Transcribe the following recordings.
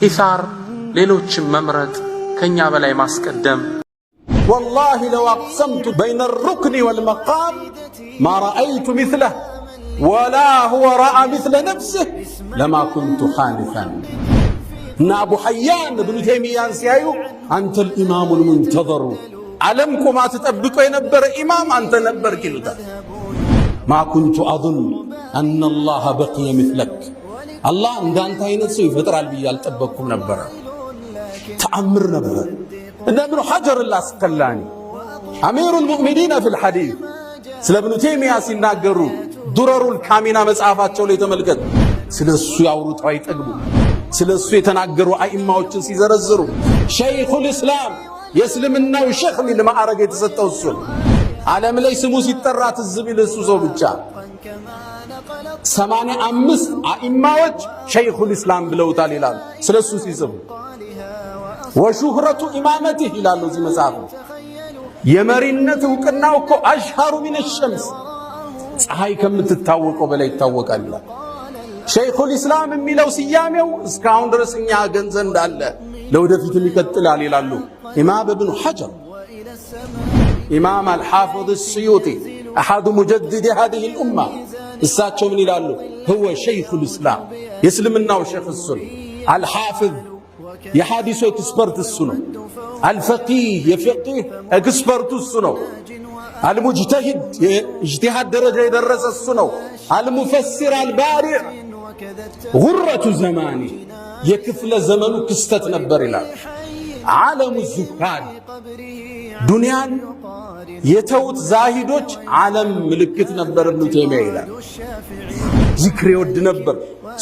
ኢሳር ሌሎችን መምረጥ ከኛ በላይ ማስቀደም والله لو أقسمت بين الركن والمقام ما رأيت مثله ولا هو رأى مثل نفسه لما كنت خالفا أبو حيان بن تيمية سيايو أنت الإمام المنتظر علمكم ما تتبقى ينبر إمام أنت نبر كلتا ما كنت أظن أن الله بقي مثلك الله عند أنت ينسي فترة البيال تبقكم نبر تأمر نبر إن ابن حجر العسقلاني أمير المؤمنين في الحديث سل ابن تيمية سيناقروا درر الكامينة مسعفات شولي تملكت سل السو يعورو تعيت أقبو سل السو يتناقروا أئمة وچن سيزرزروا شيخ الإسلام يسلمنا وشيخ من لما أرق يتستو السل عالم ليس موسي الترات الزبيل السوسو بجان 85 أئمة وچ شيخ الإسلام بلوتال إلال سل السو سيزبو وشهرة إمامته إلى زي مزعفه يمرنته كناوكو أشهر من الشمس هاي كم تتاوق وبلا يتاوق الله شيخ الإسلام ميلو سياميو اسكاون درسنيا غنزن داله لو دفيت ميكتل علي لالو إمام ابن حجر إمام الحافظ السيوطي أحد مجدد هذه الأمة الساتشو من لالو هو شيخ الإسلام يسلمنا وشيخ السنة الحافظ يحادث اكسبرت السنة الفقيه يفقيه اكسبرت السنة المجتهد اجتهاد درجة يدرس السنة المفسر البارع غرة زماني يكفل زمن كستت نبر الله عالم الزهاد دنيا يتوت زاهدوش عالم ملكت نبر ابن تيمية ذكر يود نبر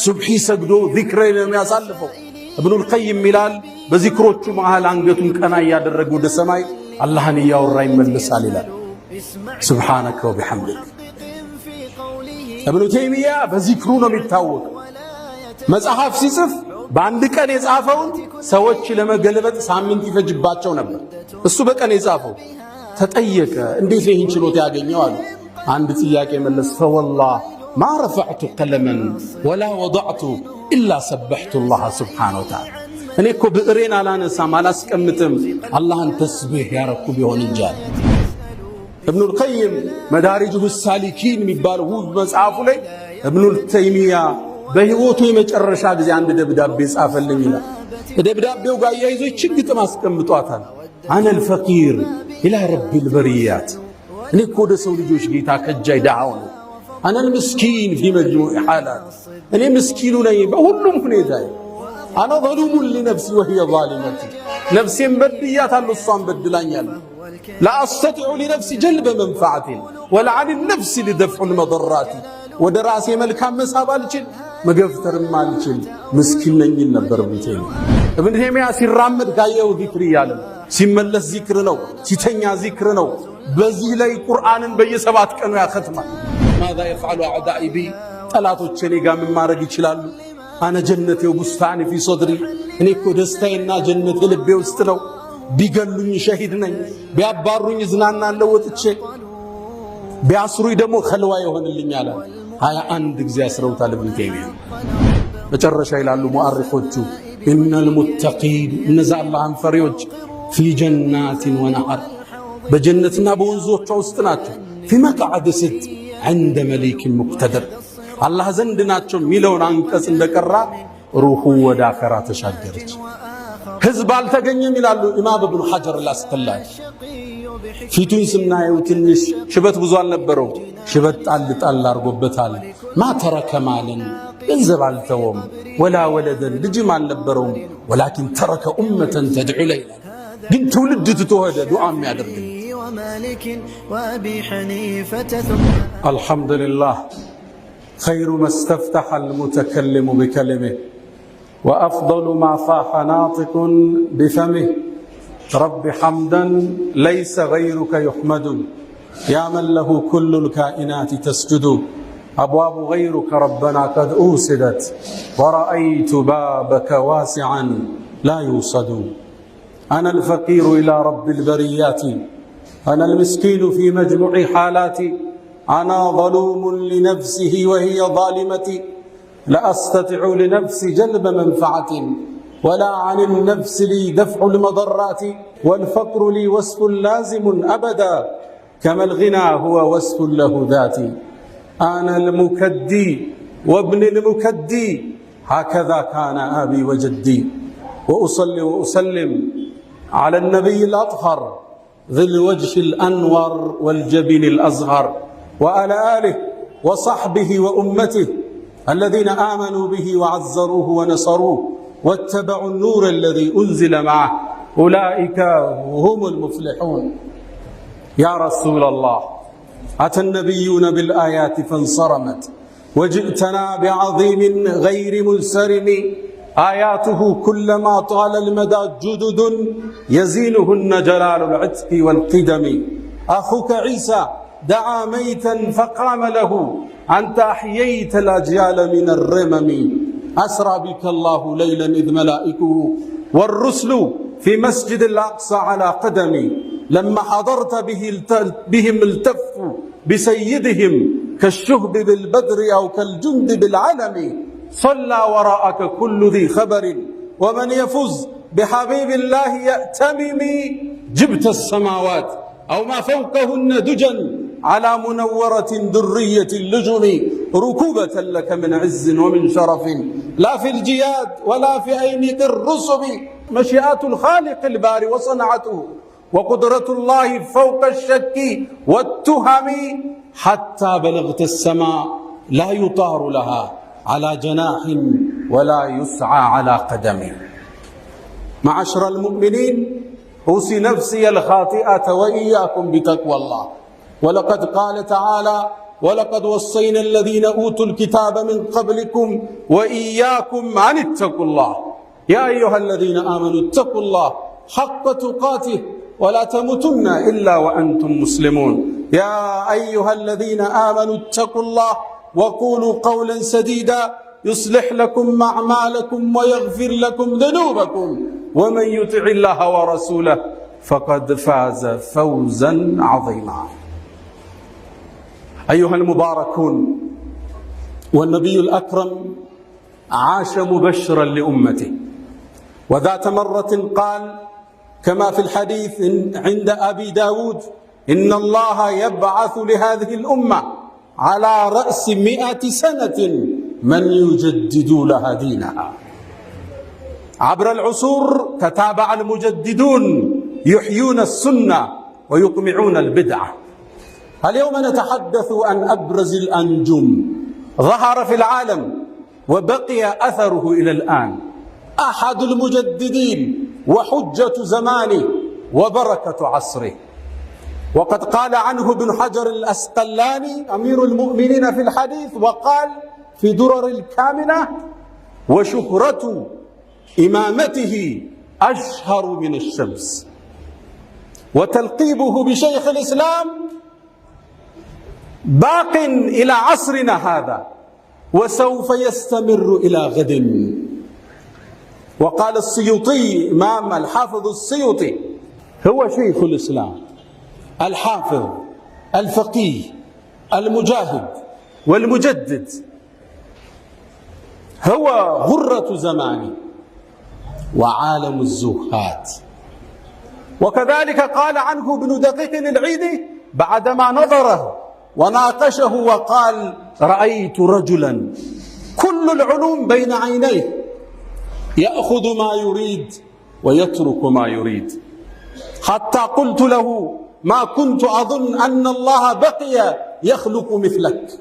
سبحي سجدو ذكر لم يصلفوا ابن القيم ميلال بذكروቹ መሃል አንገቱን ቀና ያደረገ ወደ ሰማይ አላህን ያወራ ይመለሳል ይላል سبحانك وبحمدك ابن تيمية በዚክሩ ነው የሚታወቅ መጽሐፍ ሲጽፍ በአንድ ቀን የጻፈውን ሰዎች ለመገለበጥ ሳምንት ይፈጅባቸው ነበር እሱ በቀን የጻፈው ተጠየቀ እንዴት ነው ይህን ችሎታ ያገኘው አሉ አንድ ጥያቄ መለስ فوالله ما رفعت قلما ولا وضعت إلا سبحت الله سبحانه وتعالى أنا كو بقرين على نسام على سكمتم الله أن تسبح يا رب بيهون الجال ابن القيم مدارجه السالكين مبال هو مسعافه لي ابن التيمية بهوته يمجرشا جزي عند دبداب يسعف اللينا دبداب بيوغا يايزو يشنق تماسكمتواتها أنا الفقير إلى رب البريات أنا كو دسو لجوش جيتا كجاي دعونه أنا المسكين في مجموع حالات أنا مسكين لي بقولهم كنيتاي أنا ظلوم لنفسي وهي ظالمتي نفسي مبديات الصام بدلانيال لا أستطيع لنفسي جلب منفعة ولا عن النفس لدفع المضرات ودراسي ملكا مسابا لجل مغفتر ما لجل مسكين نين نبر بيتين ابن تيمية سيرامد قايو ذكري يالم سيملس ذكر نو سيتنيا ذكر نو بزي لي قرآن بي سبات كانوا يا ختمة ماذا يفعل أعدائي بي ጠላቶቼ ጋር ምን ማድረግ ይችላሉ أنا جنتي وبستاني في صدري እኔ እኮ ደስታዬና ጀነቴ ልቤ ውስጥ ነው ቢገሉኝ ሸሂድ ነኝ ቢያባሩኝ ዝናናለው ወጥቼ ቢያስሩኝ ደግሞ ኸልዋ ይሆንልኛል 21 ጊዜ አስረውታል ابن تيمية መጨረሻ ይላሉ ሙአሪኾቹ إن المتقين እነዛ አላህን ፈሪዎች في جنات ونهر በጀነትና በወንዞች ውስጥ ናቸው في مقعد صدق عند مليك مقتدر الله زندناچو ሚለውን አንቀጽ እንደቀራ ሩሁ ወደ አኺራ ተሻገረች ህዝብ አልተገኘም ይላሉ ኢማም ኢብኑ ሐጀር العسقلاني ፊቱን ስናየው ትንሽ ሽበት ብዙ አልነበረው ሽበት ጣል አርጎበታል ما ترك مالا ገንዘብ አልተወም ولا ولدا ልጅም አልነበረውም ولكن ترك امه تدعو ليلا ግን ትውልድ ትተወደ ዱዓ የሚያደርግ ومالك وأبي حنيفة الحمد لله خير ما استفتح المتكلم بكلمه وأفضل ما فاح ناطق بفمه رب حمدا ليس غيرك يحمد يا من له كل الكائنات تسجد أبواب غيرك ربنا قد أوسدت ورأيت بابك واسعا لا يوصد أنا الفقير إلى رب البريات أنا المسكين في مجموع حالاتي أنا ظلوم لنفسه وهي ظالمتي لا أستطيع لنفسي جلب منفعة ولا عن النفس لي دفع المضرات والفقر لي وصف لازم أبدا كما الغنى هو وصف له ذاتي أنا المكدي وابن المكدي هكذا كان أبي وجدي وأصلي وأسلم على النبي الأطهر ذي الوجه الأنور والجبين الأزهر وعلى آله وصحبه وأمته الذين آمنوا به وعزروه ونصروه واتبعوا النور الذي أنزل معه أولئك هم المفلحون. يا رسول الله أتى النبيون بالآيات فانصرمت وجئتنا بعظيم غير منسرم آياته كلما طال المدى جدد يزينهن جلال العتق والقدم. أخوك عيسى دعا ميتا فقام له أنت أحييت الأجيال من الرمم. أسرى بك الله ليلا إذ ملائكه والرسل في مسجد الأقصى على قدمي لما حضرت بهم التفوا بسيدهم كالشهب بالبدر أو كالجند بالعلم. صلى وراءك كل ذي خبر ومن يفز بحبيب الله يأتمم. جبت السماوات أو ما فوقهن دجا على منورة درية اللجم ركوبة لك من عز ومن شرف لا في الجياد ولا في أينق الرسب. مشيئة الخالق الباري وصنعته وقدرة الله فوق الشك والتهم حتى بلغت السماء لا يطار لها على جناح ولا يسعى على قدم. معشر المؤمنين أوصي نفسي الخاطئة وإياكم بتقوى الله. ولقد قال تعالى ولقد وصينا الذين أوتوا الكتاب من قبلكم وإياكم أن اتقوا الله. يا أيها الذين آمنوا اتقوا الله حق تقاته ولا تموتن إلا وأنتم مسلمون. يا أيها الذين آمنوا اتقوا الله وقولوا قولا سديدا يصلح لكم أعمالكم ويغفر لكم ذنوبكم ومن يطع الله ورسوله فقد فاز فوزا عظيما. أيها المباركون والنبي الأكرم عاش مبشرا لأمته وذات مرة قال كما في الحديث عند أبي داود إن الله يبعث لهذه الأمة على رأس 100 سنة من يجدد لها دينها. عبر العصور تتابع المجددون يحيون السنة ويقمعون البدعة. اليوم نتحدث عن أبرز الأنجم ظهر في العالم وبقي أثره إلى الآن. أحد المجددين وحجة زمانه وبركة عصره. وقد قال عنه ابن حجر الأسقلاني أمير المؤمنين في الحديث وقال في درر الكامنة وشهرة إمامته أشهر من الشمس وتلقيبه بشيخ الإسلام باق إلى عصرنا هذا وسوف يستمر إلى غد. وقال السيوطي إمام الحافظ السيوطي هو شيخ الإسلام الحافظ الفقيه المجاهد والمجدد هو غرة زمانه وعالم الزهاد. وكذلك قال عنه ابن دقيق العيدي بعدما نظره وناقشه وقال رأيت رجلا كل العلوم بين عينيه يأخذ ما يريد ويترك ما يريد حتى قلت له ما كنت أظن أن الله بقي يخلق مثلك.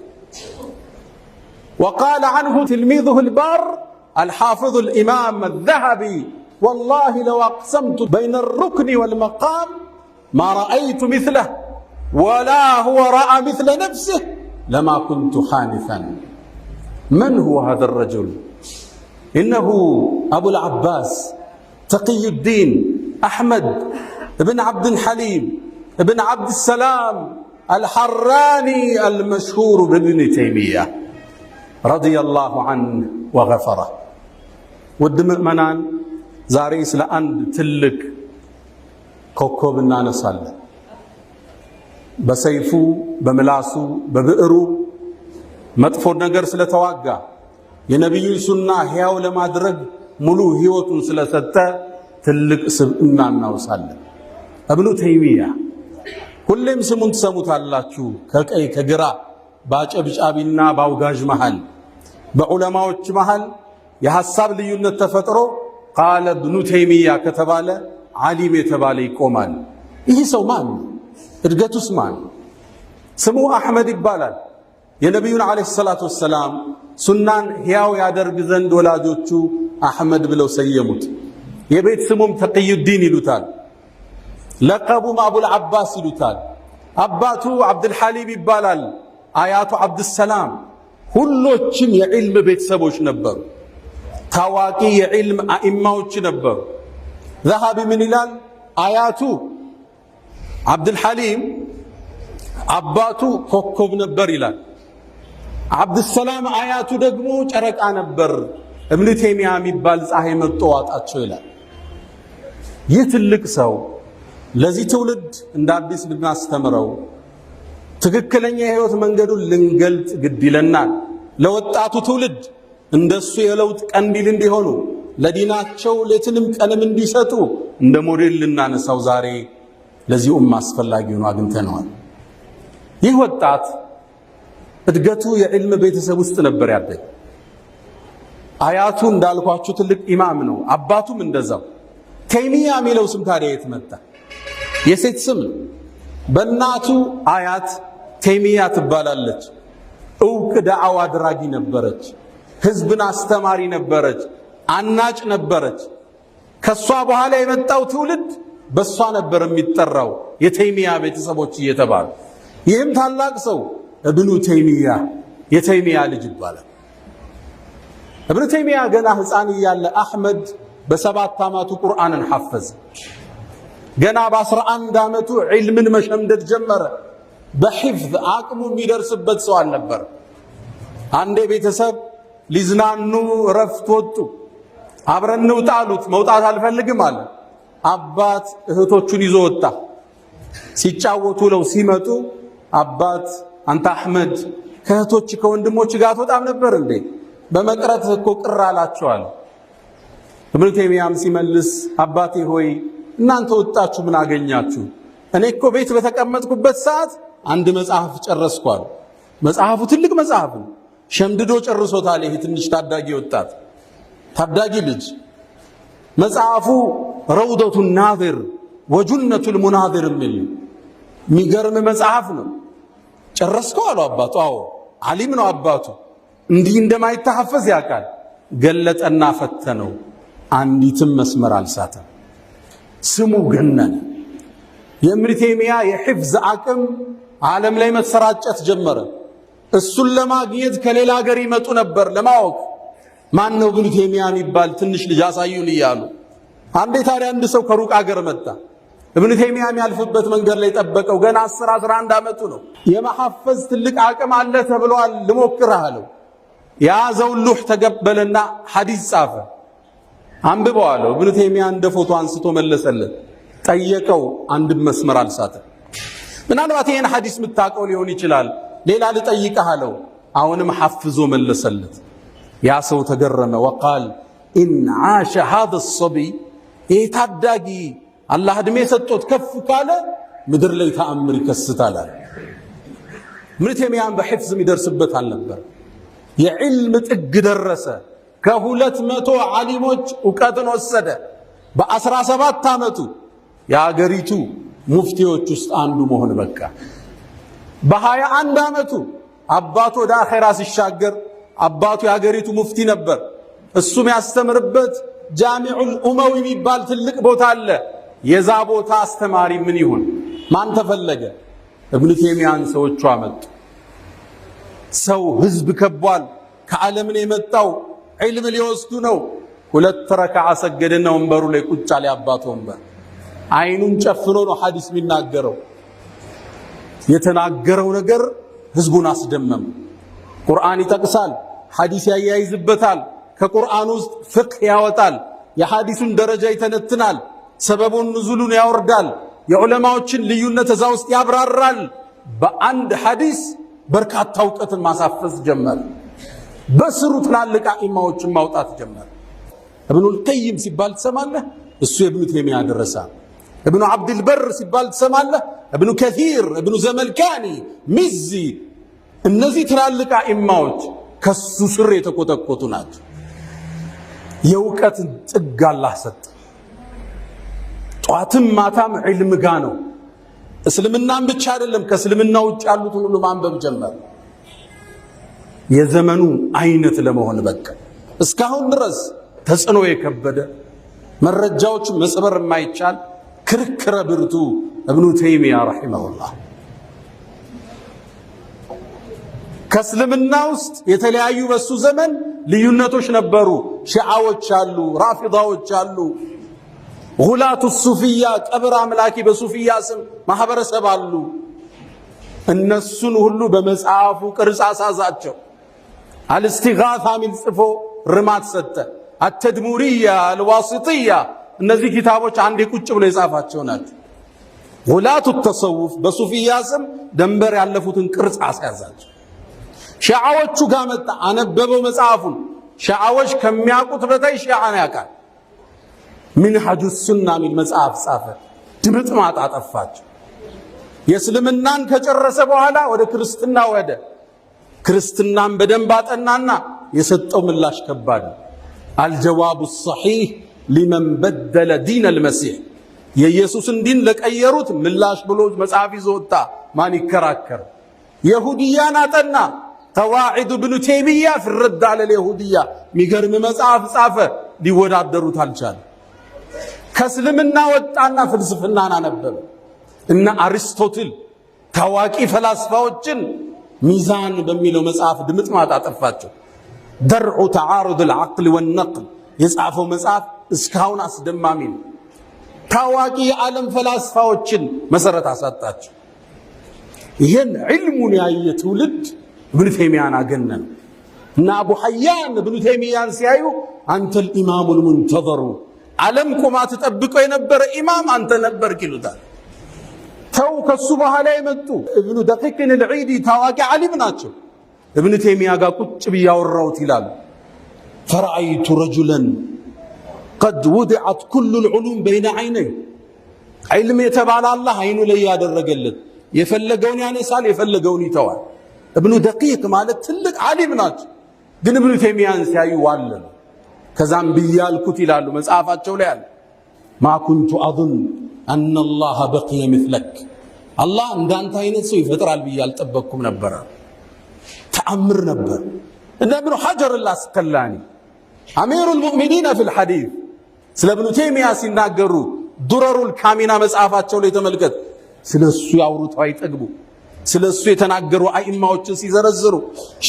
وقال عنه تلميذه البار الحافظ الإمام الذهبي والله لو أقسمت بين الركن والمقام ما رأيت مثله ولا هو رأى مثل نفسه لما كنت حانثا. من هو هذا الرجل؟ إنه أبو العباس تقي الدين أحمد بن عبد الحليم بن عبد السلام الحراني المشهور بابن تيمية رضي الله عنه وغفره. ود مؤمنان زاري سلا أند تلك كوكب النانسال በሰይፉ በምላሱ በብዕሩ መጥፎ ነገር ስለተዋጋ የነብዩን ሱና ሕያው ለማድረግ ሙሉ ህይወቱን ስለሰጠ ትልቅ ስብዕና እናውሳለን። ኢብኑ ተይሚያ ሁሌም ስሙን ትሰሙታላችሁ። ከቀይ ከግራ ባጨብጫቢና ባውጋዥ መሃል በዑለማዎች መሃል የሐሳብ ልዩነት ተፈጥሮ ቃለ ኢብኑ ተይሚያ ከተባለ ዓሊም የተባለ ይቆማል። ይህ ሰው ማን? እድገቱስ ማን? ስሙ አሕመድ ይባላል። የነቢዩን ዓለይሂ ሰላቱ ወሰላም ሱናን ሕያው ያደርግ ዘንድ ወላጆቹ አሕመድ ብለው ሰየሙት። የቤት ስሙም ተቅዩዲን ይሉታል። ለቀቡም አቡል ዓባስ ይሉታል። አባቱ ዓብድልሐሊም ይባላል። አያቱ ዓብድሰላም። ሁሎችም የዕልም ቤተሰቦች ነበሩ። ታዋቂ የዕልም አኢማዎች ነበሩ። ዘሃቢ ምን ይላል? አያቱ ዓብድልሐሊም አባቱ ኮከብ ነበር ይላል። ዓብድሰላም አያቱ ደግሞ ጨረቃ ነበር። ኢብኑ ተይሚያ የሚባል ፀሐይ መጥቶ ዋጣቸው ይላል። ይህ ትልቅ ሰው ለዚህ ትውልድ እንደ አዲስ ልናስተምረው ትክክለኛ የህይወት መንገዱን ልንገልጥ ግድ ይለናል። ለወጣቱ ትውልድ እንደሱ የለውጥ ቀንዲል እንዲሆኑ ለዲናቸው ሌትንም ቀንም እንዲሰጡ እንደ ሞዴል ልናነሳው ዛሬ ለዚህ ኡማ አስፈላጊ ሆኖ አግኝተነዋል። ይህ ወጣት እድገቱ የዕልም ቤተሰብ ውስጥ ነበር ያደገ። አያቱ እንዳልኳችሁ ትልቅ ኢማም ነው። አባቱም እንደዛው። ተይሚያ የሚለው ስም ታዲያ የት መጣ? የሴት ስም። በእናቱ አያት ተይሚያ ትባላለች። እውቅ ዳዕዋ አድራጊ ነበረች። ህዝብን አስተማሪ ነበረች። አናጭ ነበረች። ከሷ በኋላ የመጣው ትውልድ በሷ ነበር የሚጠራው የተይሚያ ቤተሰቦች እየተባሉ። ይህም ታላቅ ሰው ኢብኑ ተይሚያ የተይሚያ ልጅ ይባላል። ኢብኑ ተይሚያ ገና ሕፃን እያለ አሕመድ በ7 ዓመቱ ቁርአንን ሐፈዘ። ገና በ11 ዓመቱ ዒልምን መሸምደድ ጀመረ። በሒፍዝ አቅሙ የሚደርስበት ሰው አልነበር። አንዴ ቤተሰብ ሊዝናኑ እረፍት ወጡ። አብረን እንውጣ አሉት። መውጣት አልፈልግም አለ። አባት እህቶቹን ይዞ ወጣ። ሲጫወቱ ለው ሲመጡ አባት አንተ አሕመድ ከእህቶች ከወንድሞች ጋር አትወጣም ነበር እንዴ? በመቅረት እኮ ቅር አላቸዋል። ኢብኑ ተይሚያም ሲመልስ አባቴ ሆይ እናንተ ወጣችሁ ምን አገኛችሁ? እኔ እኮ ቤት በተቀመጥኩበት ሰዓት አንድ መጽሐፍ ጨረስኳል። መጽሐፉ ትልቅ መጽሐፍ ነው። ሸምድዶ ጨርሶታል። ይሄ ትንሽ ታዳጊ ወጣት ታዳጊ ልጅ መጽሐፉ ረውደቱ ናዚር ወጁነቱል ሙናዚር የሚል የሚገርም መጽሐፍ ነው። ጨረስከው አሉ አባቱ። አዎ ዓሊም ነው አባቱ። እንዲህ እንደማይተሐፈዝ ያውቃል። ገለጠና ፈተነው። አንዲትም መስመር አልሳተም። ስሙ ገነነ። የኢብኑ ተይሚያ የሒፍዝ አቅም ዓለም ላይ መሰራጨት ጀመረ። እሱን ለማግኘት ከሌላ ሀገር ይመጡ ነበር ለማወቅ ማን ነው ኢብኑ ተይሚያ የሚባል ትንሽ ልጅ አሳዩን እያሉ። አንዴ ታዲያ አንድ ሰው ከሩቅ ሀገር መጣ። ኢብኑ ተይሚያ የሚያልፍበት መንገድ ላይ ጠበቀው። ገና 10-11 ዓመቱ ነው። የመሐፈዝ ትልቅ አቅም አለ ተብሏል። ልሞክርህ አለው። የያዘውን ሉህ ተቀበለና ሐዲስ ጻፈ። አንብበዋለሁ። ኢብኑ ተይሚያ እንደ ፎቶ አንስቶ መለሰለት። ጠየቀው። አንድም መስመር አልሳተም። ምናልባት ይሄን ሐዲስ የምታውቀው ሊሆን ይችላል፣ ሌላ ልጠይቅህ አለው። አሁንም ሐፍዞ መለሰለት። ያ ሰው ተገረመ። ወቃል ኢን ዓሸ ሃዛ ሰቢይ፣ ይህ ታዳጊ አላህ ዕድሜ ሰጥቶት ከፍ ካለ ምድር ላይ ተአምር ይከስታል አለ። ኢብኑ ተይሚያን በሒፍዝ የሚደርስበት አልነበር። የዕልም ጥግ ደረሰ። ከ200 ዓሊሞች እውቀትን ወሰደ። በ17 ዓመቱ የአገሪቱ ሙፍቲዎች ውስጥ አንዱ መሆን በቃ። በ21 ዓመቱ አባቱ ወደ አኼራ ሲሻገር አባቱ የአገሪቱ ሙፍቲ ነበር። እሱም ያስተምርበት ጃሚዑል ኡመዊ የሚባል ትልቅ ቦታ አለ። የዛ ቦታ አስተማሪ ምን ይሁን? ማን ተፈለገ? ኢብኑ ተይሚያን ሰዎቹ አመጡ። ሰው ህዝብ ከቧል። ከዓለም ነው የመጣው። ዒልም ሊወስዱ ነው። 2 ረካዓ ሰገደና ወንበሩ ላይ ቁጭ አለ። አባቱ ወንበር አይኑን ጨፍኖ ነው ሐዲስ የሚናገረው። የተናገረው ነገር ህዝቡን አስደመም። ቁርአን ይጠቅሳል፣ ሐዲስ ያያይዝበታል። ከቁርአን ውስጥ ፍቅህ ያወጣል። የሐዲሱን ደረጃ ይተነትናል። ሰበቡን ንዙሉን ያወርዳል። የዑለማዎችን ልዩነት እዛ ውስጥ ያብራራል። በአንድ ሐዲስ በርካታ ዕውቀትን ማሳፈስ ጀመረ። በስሩ ትላልቅ አኢማዎችን ማውጣት ጀመረ። ኢብኑል ቀይም ሲባል ትሰማለህ? እሱ የኢብኑ ተይሚያ ደረሳ። ኢብኑ አብዱል በር ሲባል ትሰማለህ? ኢብኑ ከሲር፣ ኢብኑ ዘመልካኒ፣ ሚዚ፣ እነዚህ ትላልቅ አኢማዎች ከሱ ስር የተቆጠቆጡ ናቸው። የእውቀትን ጥግ አላህ ሰጠ። ጧትም ማታም ዒልም ጋ ነው። እስልምናን ብቻ አይደለም ከእስልምና ውጭ ያሉትን ሁሉ ማንበብ ጀመረ። የዘመኑ አይነት ለመሆን በቃ እስካሁን ድረስ ተጽዕኖ የከበደ መረጃዎች መስበር የማይቻል ክርክረ ብርቱ ኢብኑ ተይሚያ ረሂመሁላህ። ከእስልምና ውስጥ የተለያዩ በሱ ዘመን ልዩነቶች ነበሩ። ሺዓዎች አሉ፣ ራፊዳዎች አሉ፣ ጉላቱ ሱፊያ ቀብር አምላኪ በሱፊያ ስም ማህበረሰብ አሉ። እነሱን ሁሉ በመጽሐፉ ቅርጽ አሳዛቸው። አልስቲጋታ ሚል ጽፎ ርማት ሰጠ። አተድሙሪያ፣ አልዋሲጥያ እነዚህ ኪታቦች አንዴ ቁጭ ብሎ የጻፋቸው ናቸው። ጉላቱ ተሰውፍ በሱፊያ ስም ደንበር ያለፉትን ቅርጽ አስያዛቸው። ሺዓዎቹ ጋር መጣ፣ አነበበው መጽሐፉን። ሺዓዎች ከሚያውቁት በታይ ሺዓን ያውቃል። ሚንሃጁ ሱና ሚል መጽሐፍ ጻፈ። ድምጥማጥ አጠፋቸው። የእስልምናን ከጨረሰ በኋላ ወደ ክርስትና ወደ ክርስትናን በደንብ አጠናና የሰጠው ምላሽ ከባድ ነው። አልጀዋቡ ሰሒህ ሊመን በደለ ዲን አልመሲሕ፣ የኢየሱስን ዲን ለቀየሩት ምላሽ ብሎ መጽሐፍ ይዞ ወጣ። ማን ይከራከር? የሁድያን አጠና። ቀዋዒድ ኢብኑ ተይሚያ ፊ ረድ ዐለል የሁድያ ሚገርም መጽሐፍ ጻፈ። ሊወዳደሩት አልቻለ። ከእስልምና ወጣና ፍልስፍናን አነበበ። እነ አሪስቶትል ታዋቂ ፈላስፋዎችን ሚዛን በሚለው መጽሐፍ ድምጥማጥ አጠፋቸው። ደርዑ ተዓሩድ አልዓቅል ወነቅል የጻፈው መጽሐፍ እስካሁን አስደማሚ ነው። ታዋቂ የዓለም ፈላስፋዎችን መሰረት አሳጣቸው። ይህን ዕልሙን ያየ ትውልድ ኢብኑ ተይሚያን አገነን እና አቡ ሐያን ኢብኑ ተይሚያን ሲያዩ አንተል ኢማሙል ሙንተዘሩ፣ ዓለም ቆማ ተጠብቀው የነበረ ኢማም አንተ ነበርክ ይሉታል። ተው ከሱ በኋላ የመጡ ኢብኑ ደቂቅን አልዒዲ ታዋቂ ዓሊም ናቸው። ኢብኑ ተይሚያ ጋር ቁጭ ብያወራሁት ይላሉ። ፈረአይቱ ረጁለን ቀድ ውድዐት ኩሉል ዑሉም በይነ ዐይነይ፣ ዒልም የተባለ አላህ አይኑ ላይ ያደረገለት የፈለገውን ያነሳል፣ የፈለገውን ይተዋል። ኢብኑ ደቂቅ ማለት ትልቅ ዓሊም ናቸው። ግን ኢብኑ ተይሚያን ሲያዩ ዋለን። ከዛም ብያልኩት ይላሉ መጽሐፋቸው ላይ አለ ማ ኩንቱ አظن أن الله بقي مثلك፣ አላህ እንዳንተ አይነት ሰው ይፈጥራል ብዬ አልጠበቅኩም ነበር። ተአምር ነበር። እነ ኢብኑ ሐጀር አልአስቀላኒ አሚሩል ሙእሚኒን ፊል ሐዲስ ስለ ኢብኑ ተይሚያ ሲናገሩ ዱረሩል ካሚና መጽሐፋቸው ላይ ተመልከት። ስለሱ ያወሩት አይጠግቡ። ስለሱ የተናገሩ አኢማዎችን ሲዘረዝሩ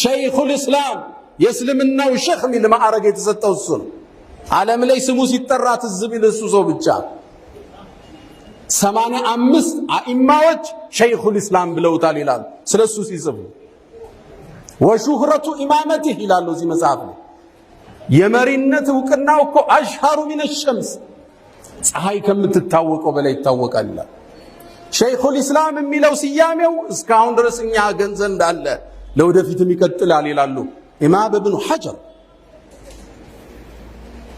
ሸይኹል እስላም የእስልምናው ሼኽ ሚል ማዕረግ የተሰጠው እሱ ነው። ዓለም ላይ ስሙ ሲጠራ ትዝ ቢል እሱ ሰው ብቻ። 85 አኢማዎች ሸይኹል እስላም ብለውታል ይላሉ ስለሱ ሲጽፉ። ወሹህረቱ ኢማመቲህ ይላሉ እዚህ መጽሐፍ ላይ። የመሪነት እውቅናው እኮ አሽሃሩ ሚነ ሸምስ፣ ፀሐይ ከምትታወቀው በላይ ይታወቃል ይላል። ሸይኹል እስላም የሚለው ስያሜው እስካሁን ድረስ እኛ ገንዘብ እንዳለ ለወደፊትም ይቀጥላል ይላሉ ኢማም ኢብኑ ሐጀር።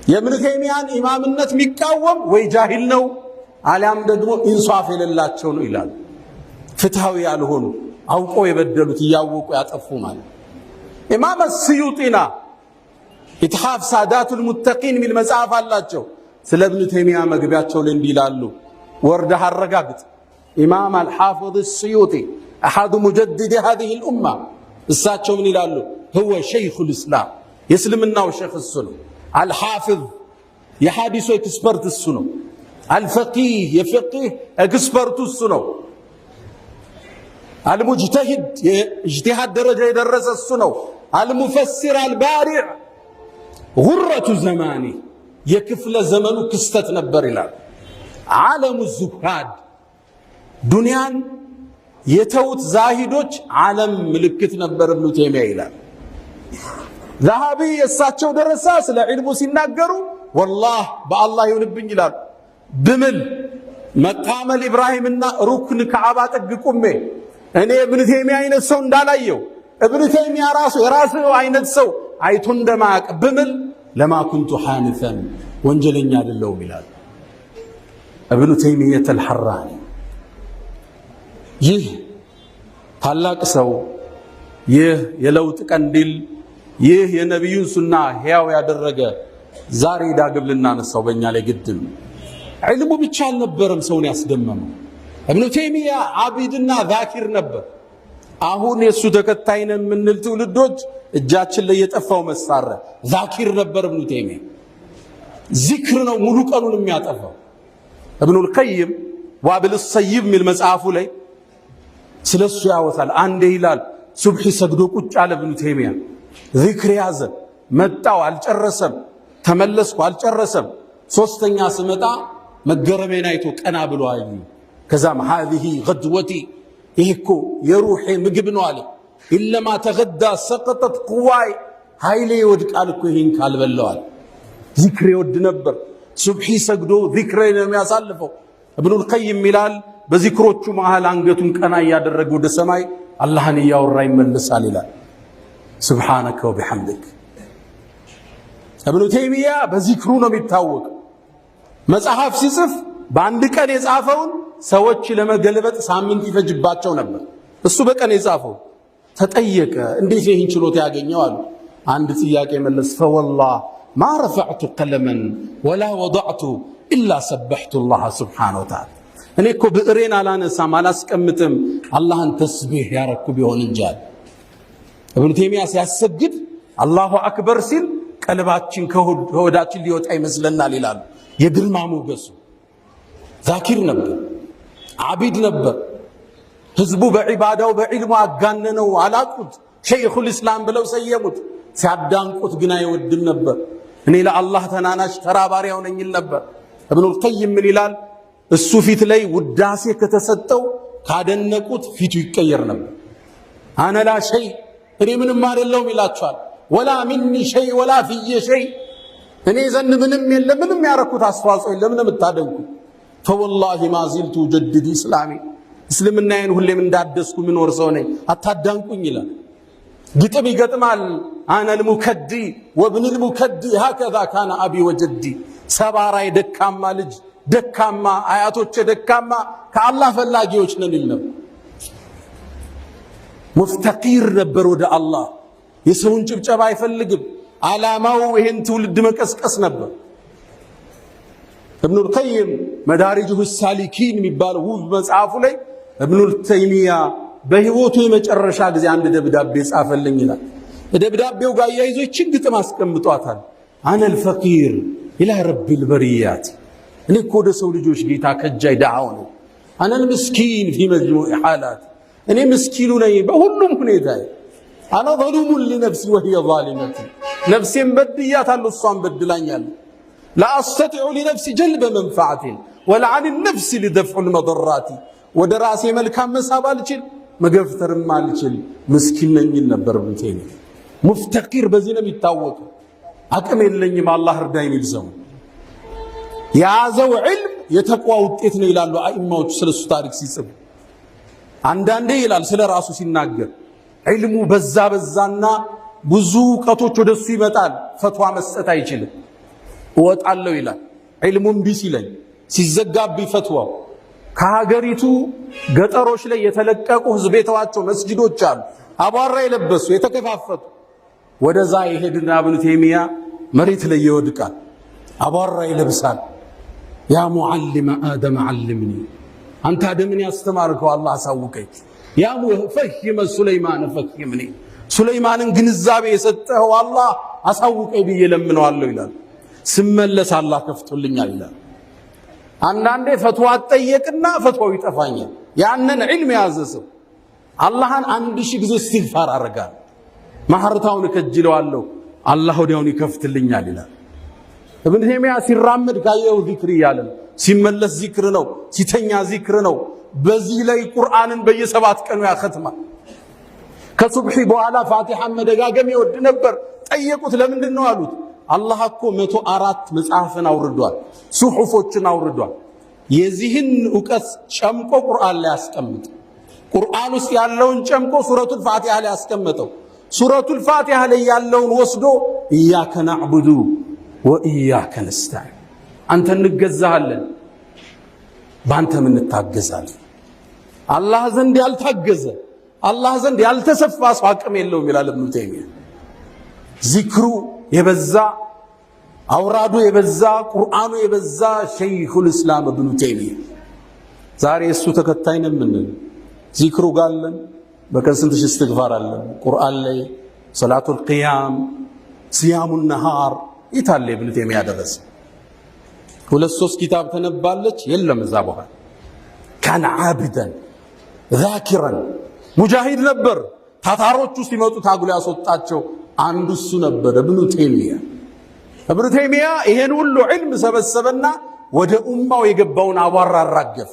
የኢብኑ ተይሚያን ኢማምነት የሚቃወም ወይ ጃሂል ነው አሊያም ደግሞ ኢንሷፍ የሌላቸው ነው ይላሉ። ፍትሃዊ ያልሆኑ አውቀው የበደሉት እያወቁ ያጠፉ ማለት። ኢማም አስዩጢና ኢትሓፍ ሳዳቱል ሙተቂን የሚል መጽሐፍ አላቸው። ስለ ኢብኑ ተይሚያ መግቢያቸው ላይ እንዲህ ይላሉ፣ ወርደህ አረጋግጥ። ኢማም አልሓፊዝ አስዩጢ አሐዱ ሙጀዲድ ሃዚሂ ልኡማ፣ እሳቸው ምን ይላሉ? ሁወ ሸይኹል እስላም፣ የእስልምናው ሼኽ እሱ ነው። አልሓፊዝ የሐዲሱ ኤክስፐርት እሱ ነው። አልፈቂህ የፍቂህ ኤክስፐርቱ እሱ ነው። አልሙጅተሂድ የእጅቲሃድ ደረጃ የደረሰ እሱ ነው። አልሙፈሲር አልባሪዕ ጉረቱ ዘማኒ የክፍለ ዘመኑ ክስተት ነበር ይላል። ዓለሙ ዙሃድ ዱንያን የተውት ዛሂዶች ዓለም ምልክት ነበር ኢብኑ ተይሚያ ይላል። ዛሃቢ የእሳቸው ደረሳ ስለ ዒልሙ ሲናገሩ ወላህ በአላህ ይሁንብኝ ይላሉ ብምል መቃመል ኢብራሂምና ሩክን ከዓባ ጥግ ቁሜ እኔ ኢብኑ ተይሚያ አይነት ሰው እንዳላየው ኢብኑ ተይሚያ ራሱ የራሱ አይነት ሰው አይቶ እንደማያውቅ ብምል ለማ ኩንቱ ሐንፈን ወንጀለኛ አይደለሁም ይላል ኢብኑ ተይሚያ አልሐራኒ። ይህ ታላቅ ሰው ይህ የለውጥ ቀንዲል ይህ የነቢዩን ሱና ሕያው ያደረገ ዛሬ ዳግም ልናነሳው በእኛ ላይ ግድም ዒልሙ ብቻ አልነበረም ሰውን ያስደመመው። ኢብኑ ተይሚያ ዓቢድና ዛኪር ነበር። አሁን የእሱ ተከታይ ነን የምንል ትውልዶች እጃችን ላይ የጠፋው መሳሪያ ዛኪር ነበር። ኢብኑ ተይሚያ ዚክር ነው ሙሉ ቀኑን የሚያጠፋው። ኢብኑል ቀይም ዋብል ሰይብ ሚል መጽሐፉ ላይ ስለሱ ያወሳል። አንዴ ይላል ሱብሒ ሰግዶ ቁጭ አለ ኢብኑ ተይሚያ ዚክር ያዘ። መጣው አልጨረሰም፣ ተመለስኩ አልጨረሰም። ሶስተኛ ስመጣ መገረሜን አይቶ ቀና ብሎ አይ ከዛም هذه غدوتي ይሄ እኮ የሩሄ ምግብ ነው አለ። ኢለማ ተገዳ ሰቀጠት ቁዋይ ኃይሌ ይወድቃል እኮ ይሄን ካልበላዋል። ዚክር ይወድ ነበር። ሱብሒ ሰግዶ ዚክር ነው የሚያሳልፈው። ኢብኑል ቀይም ይላል በዚክሮቹ መሃል አንገቱን ቀና ያደረገ ወደ ሰማይ አላህን ያወራ ይመለሳል ይላል። ሱብሃነከ ወቢሐምድክ። ኢብኑ ተይሚያ በዚክሩ ነው የሚታወቅ። መጽሐፍ ሲጽፍ በአንድ ቀን የጻፈውን ሰዎች ለመገልበጥ ሳምንት ይፈጅባቸው ነበር። እሱ በቀን የጻፈው ተጠየቀ። እንዴት ይህን ችሎታ ያገኘው አሉ። አንድ ጥያቄ መለስ ፈወላህ ማ ረፈዕቱ ቀለመን ወላ ወضዕቱ ኢላ ሰበሕቱ ላህ ስብሓነሁ ወተዓላ። እኔ እኮ ብዕሬን አላነሳም አላስቀምጥም አላህን ተስቢሕ ያረኩ ቢሆን እንጂ አለ። ኢብኑ ተይሚያ ሲያሰግድ አላሁ አክበር ሲል ቀልባችን ከሆዳችን ሊወጣ ይመስለናል ይላሉ። የግርማ ሞገሱ ዛኪር ነበር፣ ዓቢድ ነበር። ህዝቡ በዒባዳው በዒልሙ አጋነነው አላቁት። ሸይኹል ኢስላም ብለው ሰየሙት። ሲያዳንቁት ግን አይወድም ነበር። እኔ ለአላህ ተናናሽ ተራባሪያው ነኝ ይል ነበር። ኢብኑል ቀይም ምን ይላል? እሱ ፊት ላይ ውዳሴ ከተሰጠው ካደነቁት ፊቱ ይቀየር ነበር። አነ ላ ሸይ እኔ ምንም አይደለሁም ይላቸዋል። ወላ ሚኒ ሸይ ወላ ፊየ ሸይ እኔ ዘንድ ምንም የለም፣ ምንም ያረኩት አስተዋጽኦ የለም። ለምን የምታደንቁ? ፈወላሂ ማ ዚልቱ ጀድዲ እስላሚ እስልምናዬን ሁሌም እንዳደስኩ ምኖር ሰው ነኝ፣ አታዳንቁኝ ይላል። ግጥም ይገጥማል። አነል ሙከዲ ወብንል ሙከዲ ሀከዛ ካነ አቢ ወጀዲ። ሰባራይ ደካማ ልጅ ደካማ አያቶቼ ደካማ ከአላህ ፈላጊዎች ነን ይል ነበር። ሙፍተቂር ነበር ወደ አላህ። የሰውን ጭብጨባ አይፈልግም። ዓላማው ይሄን ትውልድ መቀስቀስ ነበር። ኢብኑል ቀይም መዳሪጁ ሳሊኪን የሚባለው ውብ መጽሐፉ ላይ ኢብኑል ተይሚያ በህይወቱ የመጨረሻ ጊዜ አንድ ደብዳቤ ጻፈልኝ ይላል። ደብዳቤው ጋር ያይዞ ይችን ግጥም አስቀምጧታል። አነል ፈቂር ኢላ ረቢል በሪያት እኔ እኮ ወደ ሰው ልጆች ጌታ ከጃይ ዳዓው ነው። አነል ምስኪን ፊ መጅሙዕ ሓላት እኔ ምስኪኑ ነኝ በሁሉም ሁኔታ። አነ ዘሉሙን ሊነፍሲ ወህየ ዛሊመቲ ነፍሴን በድያታለሁ እሷን በድላኛለች። ላአስተጢዑ ሊነፍሲ ጀልበ መንፈዓትን ወለዓን ነፍሲ ሊደፍዑ ልመضራቲ ወደ ራሴ መልካም መሳብ አልችል መገፍተርም አልችል ምስኪን ነኝ ይል ነበር ኢብኑ ተይሚያ። ሙፍተቂር በዚህ ነው የሚታወቀው። አቅም የለኝም አላህ እርዳኝ የሚል ሰው የያዘው ዒልም የተቅዋ ውጤት ነው ይላሉ አኢማዎች ስለሱ ታሪክ ሲጽፉ። አንዳንዴ ይላል ስለ ራሱ ሲናገር ዒልሙ በዛና ብዙ እውቀቶች ወደሱ ይመጣል፣ ፈትዋ መስጠት አይችልም። እወጣለሁ ይላል ዒልሙም ቢስ ይለኝ ሲዘጋብኝ ፈትዋው። ከሀገሪቱ ገጠሮች ላይ የተለቀቁ ህዝብ የተዋቸው መስጂዶች አሉ፣ አቧራ የለበሱ የተከፋፈቱ። ወደዛ ይሄድና ኢብኑ ተይሚያ መሬት ላይ ይወድቃል፣ አቧራ ይለብሳል። ያ ሙዓሊመ አደም ዓልምኒ አንተ አደምን ያስተማርከው አላህ አሳውቀኝ። ያ ሙፈሂመ ሱለይማን ፈሂምኒ ሱለይማንን ግንዛቤ የሰጠኸው አላህ አሳውቀኝ ብዬ ለምነዋለሁ ይላል። ስመለስ አላህ ከፍቶልኛል ይላል። አንዳንዴ ፈትዋ ጠየቅና ፈትዋው ይጠፋኛል። ያንን ዒልም የያዘ ሰው አላህን 1000 ጊዜ እስትግፋር አረጋል። ማህርታውን ከጅለዋለሁ አላህ ወዲያውን ይከፍትልኛል ይላል። ኢብኑ ተይሚያ ሲራመድ ካየው ዚክር እያለ ሲመለስ ዚክር ነው፣ ሲተኛ ዚክር ነው። በዚህ ላይ ቁርአንን በየ7 ቀኑ ያختማል። ከሱብሒ በኋላ ፋቲሃን መደጋገም ይወድ ነበር። ጠየቁት ለምንድን ነው አሉት። አላህ እኮ 104 መጽሐፍን አውርዷል፣ ሱሑፎችን አውርዷል። የዚህን ዕውቀት ጨምቆ ቁርአን ላይ ያስቀምጥ። ቁርአን ውስጥ ያለውን ጨምቆ ሱረቱል ፋቲሃ ላይ አስቀመጠው። ሱረቱል ፋቲሃ ላይ ያለውን ወስዶ ኢያከ ነዕቡዱ ወኢያከ ነስተዒን፣ አንተ እንገዛሃለን ባንተም እንታገዛለን። አላህ ዘንድ ያልታገዘ አላህ ዘንድ ያልተሰፋ ሰው አቅም የለውም ይላል ኢብኑ ተይሚያ። ዚክሩ የበዛ አውራዱ የበዛ ቁርአኑ የበዛ ሸይኹል እስላም ኢብኑ ተይሚያ ዛሬ እሱ ተከታይ ነን ምን ዚክሩ ጋለን በቀን ስንት ሺህ እስትግፋር አለን ቁርአን ላይ ሰላቱል ቂያም ሲያሙን ነሃር ይታለ ኢብኑ ተይሚያ ደረሰ። ሁለት ሶስት ኪታብ ተነባለች የለም እዛ በኋላ ካን ዓብደን ዛኪረን ሙጃሂድ ነበር። ታታሮቹ ሲመጡ ታግሎ ያስወጣቸው አንዱ እሱ ነበር ኢብኑ ተይሚያ። ኢብኑ ተይሚያ ይሄን ሁሉ ዒልም ሰበሰበና ወደ ኡማው የገባውን አቧራ አራገፈ።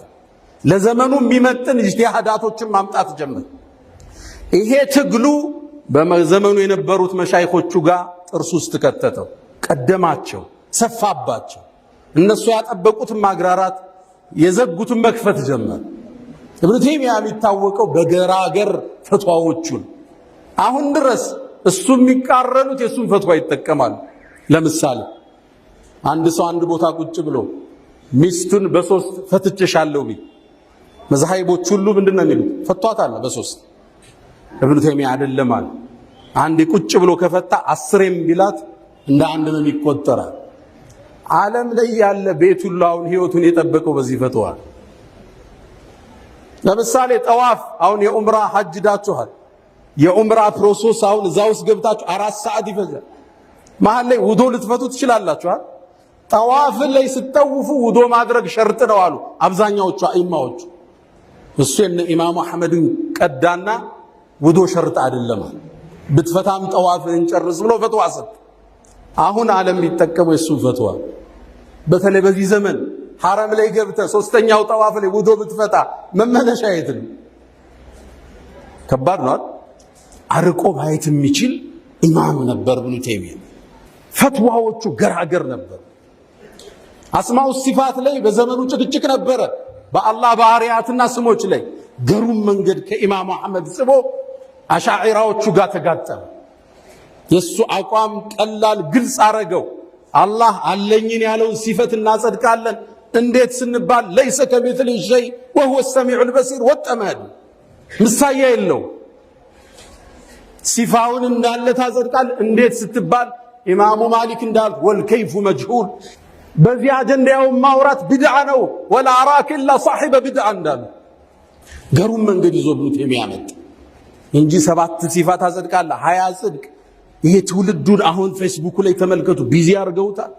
ለዘመኑ የሚመጥን ኢጅቲሃዳቶችን ማምጣት ጀመረ። ይሄ ትግሉ በዘመኑ የነበሩት መሻይኾቹ ጋር ጥርስ ውስጥ ከተተው፣ ቀደማቸው፣ ሰፋባቸው። እነሱ ያጠበቁትን ማግራራት የዘጉትን መክፈት ጀመረ። ኢብኑ ተይሚያ የሚታወቀው በገራገር ፈትዋዎቹን አሁን ድረስ እሱ የሚቃረኑት የሱን ፈትዋ ይጠቀማሉ። ለምሳሌ አንድ ሰው አንድ ቦታ ቁጭ ብሎ ሚስቱን በሶስት ፈትቼሻለሁ ቢል መዛሂቦች ሁሉ ምንድነው የሚሉት? ፈቷታል በሶስት። ኢብኑ ተይሚያ አይደለም አለ። አንድ ቁጭ ብሎ ከፈታ 10 ቢላት እንደ አንድ ነው የሚቆጠረው። ዓለም ላይ ያለ ቤት ሁሉ አሁን ህይወቱን የጠበቀው በዚህ ፈትዋ። ለምሳሌ ጠዋፍ አሁን የኡምራ ሐጅ ዳችኋል። የኡምራ ፕሮሰስ አሁን እዛ ውስጥ ገብታችሁ 4 ሰዓት ይፈጃል። መሃል ላይ ውዶ ልትፈቱ ትችላላችሁ። ጠዋፍ ላይ ስትጠውፉ ውዶ ማድረግ ሸርጥ ነው አሉ አብዛኛዎቹ አኢማዎቹ። እሱ የነ ኢማሙ አህመድን ቀዳና ውዶ ሸርጥ አይደለም ብትፈታም ጠዋፍን ጨርስ ብሎ ፈትዋ ሰጥ። አሁን ዓለም ሊጠቀመው የሱን ፈትዋ በተለይ በዚህ ዘመን ሐረም ላይ ገብተ ሶስተኛው ጠዋፍ ላይ ውዶ ብትፈታ መመለሻ የት ነው? ከባድ ነው። አርቆ ማየት የሚችል ኢማም ነበር ኢብኑ ተይሚያ። ፈትዋዎቹ ገራገር ነበር። አስማኡ ሲፋት ላይ በዘመኑ ጭቅጭቅ ነበረ። በአላህ ባህሪያትና ስሞች ላይ ገሩም መንገድ ከኢማም አህመድ ጽቦ አሻዒራዎቹ ጋር ተጋጠመ። የሱ አቋም ቀላል ግልጽ አረገው። አላህ አለኝን ያለውን ሲፈት እናጸድቃለን እንዴት ስንባል ለይሰ ከሚስሊ ሸይ ወሁወ ሰሚዑል በሲር ወጠመድ ምሳያ የለው። ሲፋውን እንዳለ ታጸድቃል እንዴት ስትባል ኢማሙ ማሊክ እንዳል ወልከይፉ መጅሁል። በዚህ አጀንዳው ማውራት ቢድዓ ነው ወላ አራክ ኢላ صاحب ቢድዓ እንዳል ገሩም መንገድ ይዞ ኢብኑ ተይሚያ መጣ እንጂ 7 ሲፋት ታጸድቃል 20 ጽድቅ። ይሄ ትውልዱን አሁን ፌስቡክ ላይ ተመልከቱ ቢዚ አድርገውታል።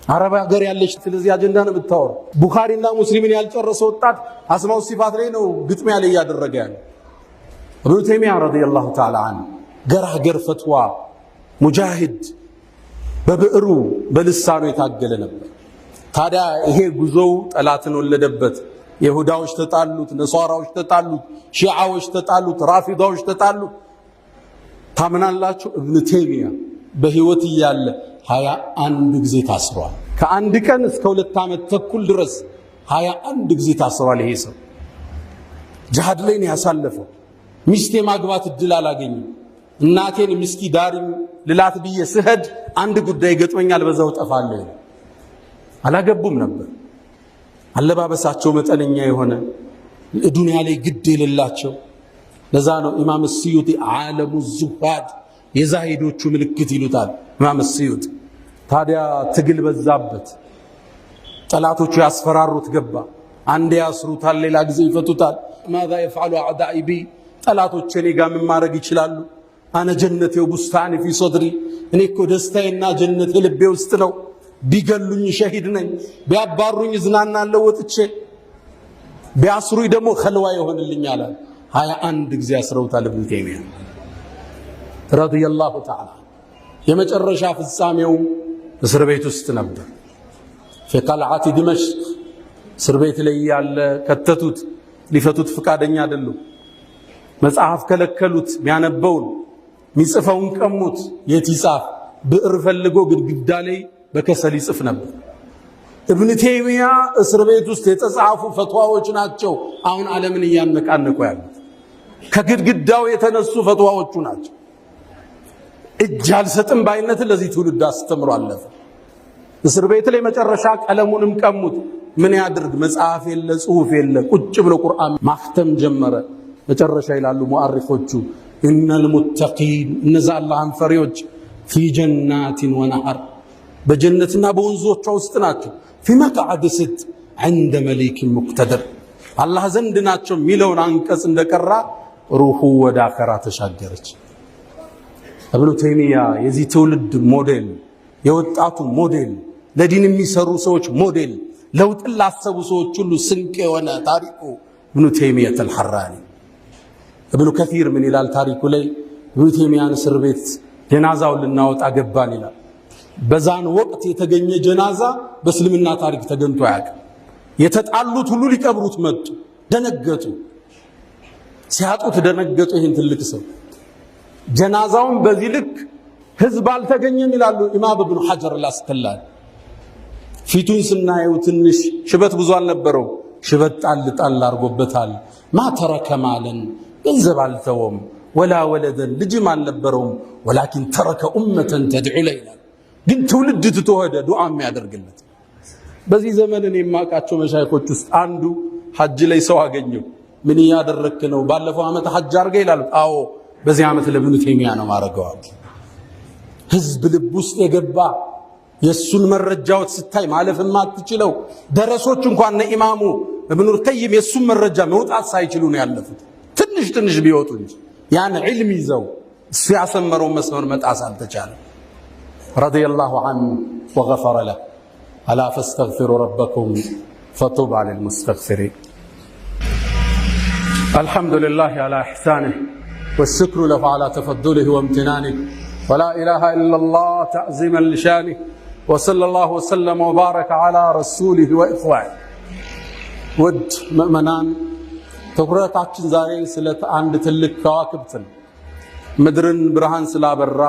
አረብ ሀገር ያለች ስለዚህ አጀንዳ ነው የምታወራው። ቡኻሪና ሙስሊምን ያልጨረሰ ወጣት አስማው ሲፋት ላይ ነው ግጥሚያ ላይ ያደረገ ያለው። ኢብኑ ተይሚያ ረዲየላሁ ተዓላ ዐንሁ ገራገር ፈትዋ ሙጃሂድ በብዕሩ በልሳኑ የታገለ ነበር። ታዲያ ይሄ ጉዞው ጠላትን ወለደበት። ይሁዳዎች ተጣሉት፣ ነሷራዎች ተጣሉት፣ ሺዓዎች ተጣሉት፣ ራፊዳዎች ተጣሉት። ታምናላችሁ? ኢብኑ ተይሚያ በህይወት እያለ 21 ጊዜ ታስሯል። ከአንድ ቀን እስከ 2 ዓመት ተኩል ድረስ 21 ጊዜ ታስሯል። ይሄ ሰው ጂሃድ ላይ ነው ያሳለፈው። ሚስቴ ማግባት እድል አላገኝም። እናቴን ምስኪ ዳሪም ልላት ብዬ ስሄድ አንድ ጉዳይ ገጥመኛል፣ በዛው ጠፋለሁ። አላገቡም ነበር። አለባበሳቸው መጠነኛ የሆነ ዱንያ ላይ ግድ የሌላቸው። ለዛ ነው ኢማም ስዩጢ ዓለሙ ዙሃድ የዛሂዶቹ ምልክት ይሉታል ኢማም ስዩጢ። ታዲያ ትግል በዛበት፣ ጠላቶቹ ያስፈራሩት ገባ። አንዴ ያስሩታል፣ ሌላ ጊዜ ይፈቱታል። ማዛ የፍዓሉ አዕዳኢ ቢ፣ ጠላቶች እኔ ጋር ምን ማድረግ ይችላሉ? አነ ጀነቴ ወቡስታኒ ፊ ሶድሪ፣ እኔ እኮ ደስታዬና ጀነቴ ልቤ ውስጥ ነው። ቢገሉኝ ሸሂድ ነኝ፣ ቢያባሩኝ እዝናናለሁ ወጥቼ፣ ቢያስሩኝ ደግሞ ኸልዋ ይሆንልኛል። 21 ጊዜ አስረውታል ኢብኑ ተይሚያ ረዲየላሁ ተዓላ። የመጨረሻ ፍጻሜው እስር ቤት ውስጥ ነበር። ፊ ቀልዓቲ ዲመሽቅ እስር ቤት ላይ ያለ ከተቱት። ሊፈቱት ፍቃደኛ አይደሉም። መጽሐፍ ከለከሉት። ሚያነበውን ሚጽፈውን ቀሙት። የት ይጻፍ? ብዕር ፈልጎ ግድግዳ ላይ በከሰል ይጽፍ ነበር። ኢብኑ ተይሚያ እስር ቤት ውስጥ የተጻፉ ፈትዋዎች ናቸው አሁን ዓለምን እያነቃነቁ ያሉት። ከግድግዳው የተነሱ ፈትዋዎቹ ናቸው። እጅ አልሰጥም ባይነት ለዚህ ትውልድ አስተምሮ አለፈ። እስር ቤት ላይ መጨረሻ ቀለሙንም ቀሙት። ምን ያድርግ? መጽሐፍ የለ ጽሁፍ የለ፣ ቁጭ ብሎ ቁርአን ማክተም ጀመረ። መጨረሻ ይላሉ ሙአሪፎቹ ኢነል ሙተቂን እነዛ አላህን ፈሪዎች ፊ ጀናቲን ወነሐር በጀነትና በወንዞቿ ውስጥ ናቸው። ፊ መቅዓድ ሲድቅ ዐንደ መሊክ ሙቅተድር አላህ ዘንድ ናቸው የሚለውን አንቀጽ እንደቀራ ሩሑ ወደ አኸራ ተሻገረች። ኢብኑ ተይሚያ የዚህ ትውልድ ሞዴል፣ የወጣቱ ሞዴል፣ ለዲን የሚሰሩ ሰዎች ሞዴል፣ ለውጥን ላሰቡ ሰዎች ሁሉ ስንቅ የሆነ ታሪኩ ኢብኑ ተይሚያት አልሐራኒ። ኢብኑ ከሲር ምን ይላል ታሪኩ ላይ? ኢብኑ ተይሚያን እስር ቤት ጀናዛውን ልናወጣ ገባን ይላል። በዛን ወቅት የተገኘ ጀናዛ በእስልምና ታሪክ ተገኝቶ አያውቅም። የተጣሉት ሁሉ ሊቀብሩት መጡ፣ ደነገጡ። ሲያጡት ደነገጡ። ይህን ትልቅ ሰው ጀናዛውን በዚህ ልክ ህዝብ አልተገኘም ይላሉ ኢማም ኢብኑ ሐጀር አልአስቀላኒ። ፊቱን ስናየው ትንሽ ሽበት ብዙ አልነበረው፣ ሽበት ጣል ጣል አድርጎበታል። ማ ተረከ ማለን ገንዘብ አልተወም፣ ወላ ወለደን ልጅም አልነበረውም። ወላኪን ተረከ ኡመተን ተድዑ ለህ ይላል። ግን ትውልድ ትቶ ሄደ ዱዓ የሚያደርግለት። በዚህ ዘመን እኔ የማውቃቸው መሻይኾች ውስጥ አንዱ ሐጅ ላይ ሰው አገኘው። ምን እያደረክ ነው? ባለፈው ዓመት ሐጅ አድርገ ይላል። አዎ በዚህ ዓመት ለኢብኑ ተይሚያ ነው ማረገዋል። ህዝብ ልብ ውስጥ የገባ የሱን መረጃዎች ስታይ ማለፍ የማትችለው ደረሶች እንኳን ኢማሙ ኢብኑ ቀይም የሱን መረጃ መውጣት ሳይችሉ ነው ያለፉት። ትንሽ ትንሽ ቢወጡ እንጂ ያን ዒልም ይዘው እሱ ያሰመረው መስመር መጣስ አልተቻለም። ረዲየላሁ ዐንሁ ወገፈረ ለህ አላ ፈስተግፊሩ ረበኩም ፈጡባ ሊልሙስተግፊሪን። አልሐምዱሊላህ ዐላ ኢሕሳኒህ والشكر له على تفضله وامتنانه ولا إله إلا الله تعظيما لشانه وصلى الله وسلم وبارك على رسوله وإخوانه. ود مؤمنان ትኩረታችን ዛሬ ስለ አንድ ትልቅ ከዋክብት ነው። ምድርን ብርሃን ስላበራ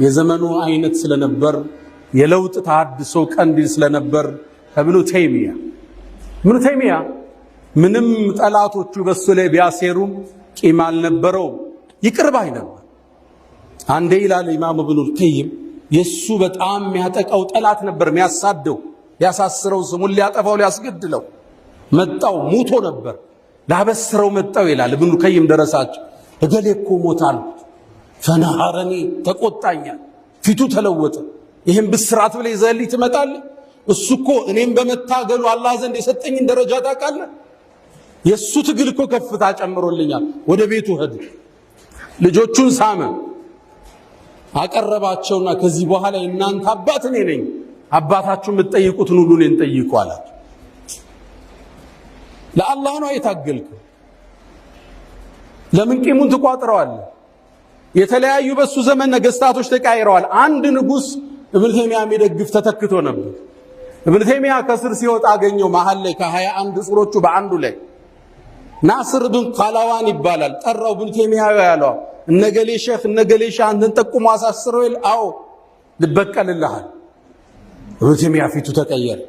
የዘመኑ አይነት ስለነበር የለውጥ ተሐድሶ ቀንዲል ስለነበር ኢብኑ ተይሚያ ምንም ጠላቶቹ በሱ ላይ ቢያሴሩም ቂም አልነበረው፣ ይቅር ባይ ነበር። አንዴ ይላል ኢማም ኢብኑ ቀይም የሱ በጣም የሚያጠቃው ጠላት ነበር፣ የሚያሳደው፣ ያሳስረው፣ ስሙን ሊያጠፋው፣ ሊያስገድለው መጣው። ሙቶ ነበር ላበስረው መጣው ይላል ኢብኑ ቀይም ደረሳቸው። እገሌ እኮ ሞታል ፈነሐረኒ ተቆጣኛል፣ ፊቱ ተለወጠ። ይህም ብስራት ብለህ ይዘህልኝ ትመጣለህ? እሱ እኮ እኔም በመታገሉ አላህ ዘንድ የሰጠኝን ደረጃ ታውቃለህ? የሱ ትግል እኮ ከፍታ ጨምሮልኛል። ወደ ቤቱ ሄደ፣ ልጆቹን ሳመ፣ አቀረባቸውና ከዚህ በኋላ እናንተ አባት እኔ ነኝ፣ አባታችሁ የምትጠይቁትን ሁሉ እኔን ጠይቁ አላቸው። ለአላህ ነው የታገልከው። ለምን ቂሙን ትቋጥረዋለህ? የተለያዩ በሱ ዘመን ነገስታቶች ተቃይረዋል። አንድ ንጉስ ኢብኑ ተይሚያ የሚደግፍ ተተክቶ ነበር። ኢብኑ ተይሚያ ከስር ሲወጣ አገኘው መሃል ላይ ከ21 ጽሮቹ በአንዱ ላይ ናስር ብን ቃላዋን ይባላል። ጠራው ኢብኑ ተይሚያ ያለው እነገሌ ሼኽ እነገሌ ሼህ አንተን ጠቁሞ አሳስረው ይል አዎ ልበቀልልሃል። ኢብኑ ተይሚያ ፊቱ ተቀየረ።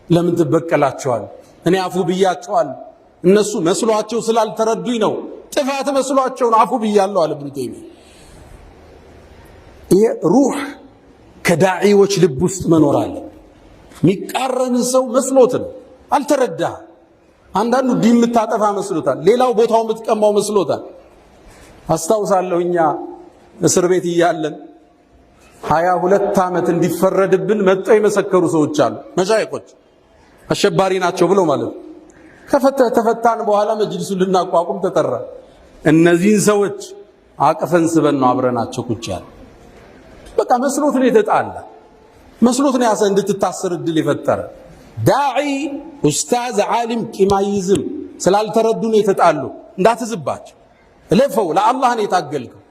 ለምን ትበቀላቸዋል? እኔ አፉ ብያቸዋል። እነሱ መስሏቸው ስላልተረዱኝ ነው። ጥፋት መስሏቸው ነው አፉ ብያለሁ አለ ኢብኑ ተይሚያ። ይሄ ሩህ ከዳዒዎች ልብ ውስጥ መኖር አለ። የሚቃረን ሰው መስሎት ነው፣ አልተረዳህ። አንዳንዱ ዲን የምታጠፋ መስሎታል፣ ሌላው ቦታው የምትቀማው መስሎታል። አስታውሳለሁ እኛ እስር ቤት እያለን 22 ዓመት እንዲፈረድብን መጥተው የመሰከሩ ሰዎች አሉ። መሻይኾች አሸባሪ ናቸው ብለው ማለት ነው። ተፈታን በኋላ መጅሊሱን ልናቋቁም ተጠራ። እነዚህን ሰዎች አቅፈን ስበን ነው አብረናቸው ቁጭ ያለ። በቃ መስሎት ነው የተጣላ፣ መስሎት ነው ያሰ እንድትታሰር እድል የፈጠረ። ዳዒ ኡስታዝ ዓሊም ቂማይዝም ስላልተረዱ ነው የተጣሉ። እንዳትዝባቸው፣ ለፈው ለአላህ ነው የታገልከው።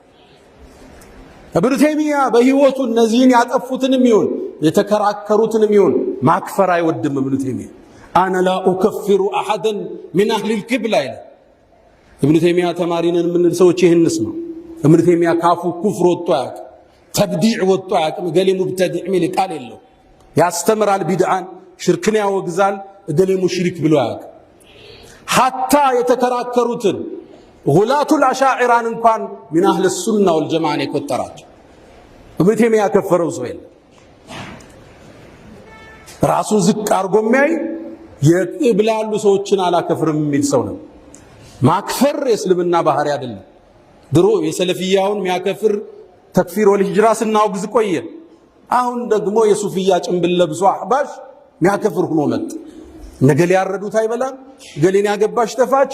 ኢብኑ ተይሚያ በህይወቱ እነዚህን ያጠፉትንም ይሁን የተከራከሩትንም ይሁን ማክፈር አይወድም። ኢብኑ ተይሚያ አነ ላ ኡከፍሩ አሐደን ሚን አህሊል ቂብላ ይላል። ኢብኑ ተይሚያ ተማሪ ነን የምንል ሰዎች ይህንስ ነው። ኢብኑ ተይሚያ ካፉ ኩፍር ወጥቶ አያውቅም፣ ተብዲዕ ወጥቶ አያውቅም። ገሌ ሙብተዲዕ ሚል ቃል የለው። ያስተምራል ቢድዓን፣ ሽርክን ያወግዛል እገሌ ሙሽሪክ ብሎ ያውቅ ሐታ የተከራከሩትን ጉላቱል አሻዒራን እንኳን ምን አህለ ሱና ወልጀማዓ የቆጠራቸው ኢብኑ ተይሚያ ያከፈረው ሰው የለም ራሱን ዝቅ አርጎ የሚያይ የቂብላ ያሉ ሰዎችን አላከፍርም የሚል ሰው ነው ማክፈር የእስልምና ባህሪ አይደለም ድሮ የሰለፊያውን የሚያከፍር ተክፊር ወልሂጅራ ስናወግዝ ቆየን አሁን ደግሞ የሱፊያ ጭንብል ለብሶ አህባሽ የሚያከፍር ሆኖ መጣ ነገ ሊያረዱት አይበላም ገሌን ያገባሽ ተፋች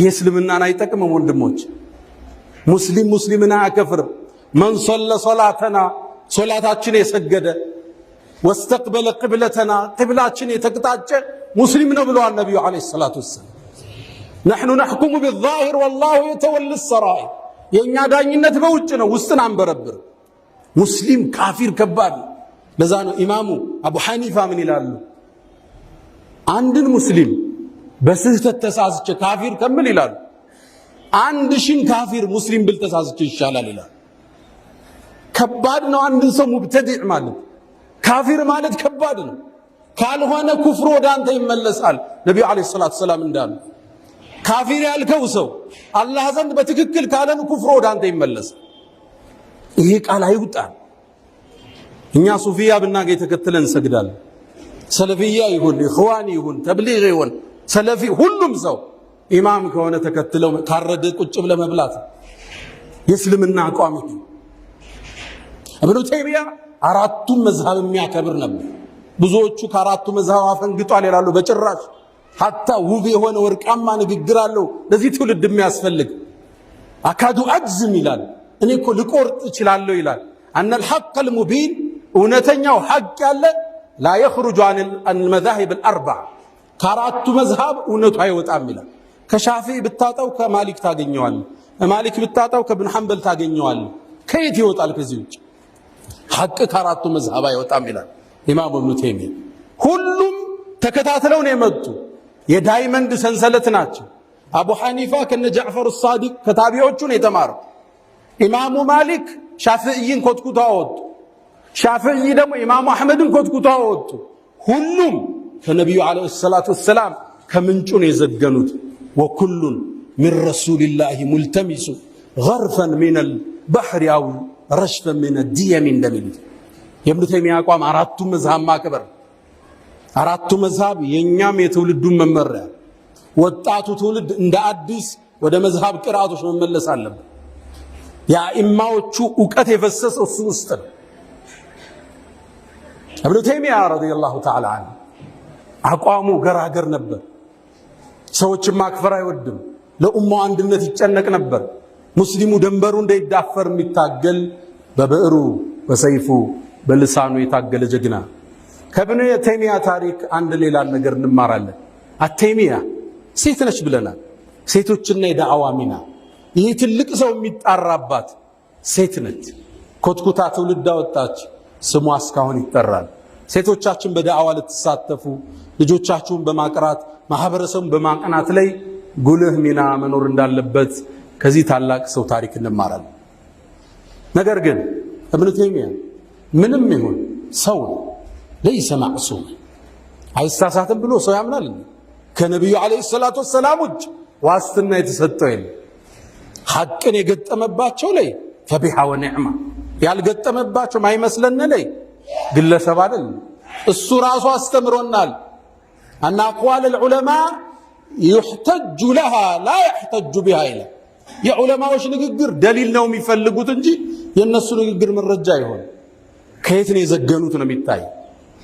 የእስልምናን አይጠቅምም ወንድሞች ሙስሊምና ያከፍር من صلى صلاتنا صلاتاችን የሰገደ واستقبل قبلتنا قبلاتችን የተቀጣጨ ሙስሊም ነው ብለዋል ነብዩ አለይሂ ሰላቱ ወሰለም نحن نحكم بالظاهر والله يتولى السرائر የኛ ዳኝነት በውጭ ነው ውስጥን አንበረብር ሙስሊም ካፊር ከባድ ለዛ ነው ኢማሙ አቡ ሐኒፋ ምን ይላሉ አንድን ሙስሊም በስህተት ተሳስቼ ካፊር ከምን ይላሉ አንድ ሺን ካፊር ሙስሊም ብል ተሳስቼ ይሻላል ይላል ከባድ ነው አንድ ሰው ሙብተዲዕ ማለት ካፊር ማለት ከባድ ነው ካልሆነ ኩፍር ወደ አንተ ይመለሳል ነብዩ አለይሂ ሰላቱ ሰላም እንዳሉ ካፊር ያልከው ሰው አላህ ዘንድ በትክክል ካለን ኩፍር ወደ አንተ ይመለሳል ይሄ ቃል አይውጣ እኛ ሱፊያ ብናገኝ ተከትለን እንሰግዳለን ሰለፊያ ይሁን ኢኽዋኒ ይሁን ተብሊግ ይሁን ሰለፊ ሁሉም ሰው ኢማም ከሆነ ተከትለው ካረደ ቁጭ ብለ መብላት የእስልምና አቋም ነው ኢብኑ ተይሚያ አራቱም መዝሐብ የሚያከብር ነበር ብዙዎቹ ከአራቱ መዝሐብ አፈንግጧል ይላሉ በጭራሽ ሐታ ውብ የሆነ ወርቃማ ንግግር አለው ለዚህ ትውልድ የሚያስፈልግ አካዱ አጅዝም ይላል እኔ እኮ ልቆርጥ እችላለሁ ይላል አን الحق المبين እውነተኛው ሐቅ ያለ لا يخرج عن المذاهب الاربعه ከአራቱ መዝሐብ እውነቱ አይወጣም ይላል ከሻፊዒ ብታጣው ከማሊክ ታገኘዋል ማሊክ ብታጣው ከኢብኑ ሐንበል ታገኘዋል ከየት ይወጣል ከዚህ ውጭ ሐቅ ከአራቱ መዝሐብ አይወጣም ይላል ኢማሙ ኢብኑ ተይሚያ ሁሉም ተከታትለው ነው የመጡ የዳይመንድ ሰንሰለት ናቸው አቡ ሐኒፋ ከነ ጃዕፈር الصادق ከታቢዎቹ ነው የተማረው ኢማሙ ማሊክ ሻፊዒን ኮትኩታው ወጡ ሻፊዒ ደግሞ ኢማሙ አህመድን ኮትኩታው ወጡ ሁሉም ከነብዩ አለይሂ ሰላቱ ወሰላም ከምንጩ ነው የዘገኑት ወኩሉን من رسول الله ملتمس غرفا من البحر او رشفا من الديم እንደሚሉት የኢብኑ ተይሚያ አቋም አራቱ መዝሐብ ማክበር አራቱ መዝሐብ የኛም የትውልዱን መመሪያ ወጣቱ ትውልድ እንደ አዲስ ወደ መዝሐብ ቅራአቶች መመለስ አለበት የአኢማዎቹ ዕውቀት የፈሰሰው እሱ ውስጥ ነው ኢብኑ ተይሚያ ረዲየላሁ ተዓላ ዐንሁ አቋሙ ገራገር ነበር ሰዎችን ማክፈር አይወድም ለኡማው አንድነት ይጨነቅ ነበር ሙስሊሙ ደንበሩ እንዳይዳፈር የሚታገል በብዕሩ በሰይፉ በልሳኑ የታገለ ጀግና ከኢብኑ ተይሚያ ታሪክ አንድ ሌላ ነገር እንማራለን አተይሚያ ሴት ነች ብለናል ሴቶችና የዳዕዋ ሚና ይሄ ትልቅ ሰው የሚጣራባት ሴት ነች ኮትኩታ ትውልድ አወጣች ስሟ እስካሁን ይጠራል ሴቶቻችን በዳዕዋ ልትሳተፉ ልጆቻችሁን በማቅራት ማህበረሰቡን በማቀናት ላይ ጉልህ ሚና መኖር እንዳለበት ከዚህ ታላቅ ሰው ታሪክ እንማራለን ነገር ግን ኢብኑ ተይሚያ ምንም ይሁን ሰው ليس معصوم አይሳሳትም ብሎ ሰው ያምናል ከነብዩ አለይሂ ሰላቱ ወሰላም ዋስትና የተሰጠው የለም ሐቅን የገጠመባቸው ላይ ፈቢሃ ወኒዕማ ያልገጠመባቸው ማይመስለን ላይ ግለሰብ አይደል እሱ ራሱ አስተምሮናል አና አቅዋል العلماء يحتج لها لا يحتج بها الى የዑለማዎች ንግግር ደሊል ነው የሚፈልጉት እንጂ የነሱ ንግግር መረጃ ይሆን ከየት ነው የዘገኑት ነው የሚታይ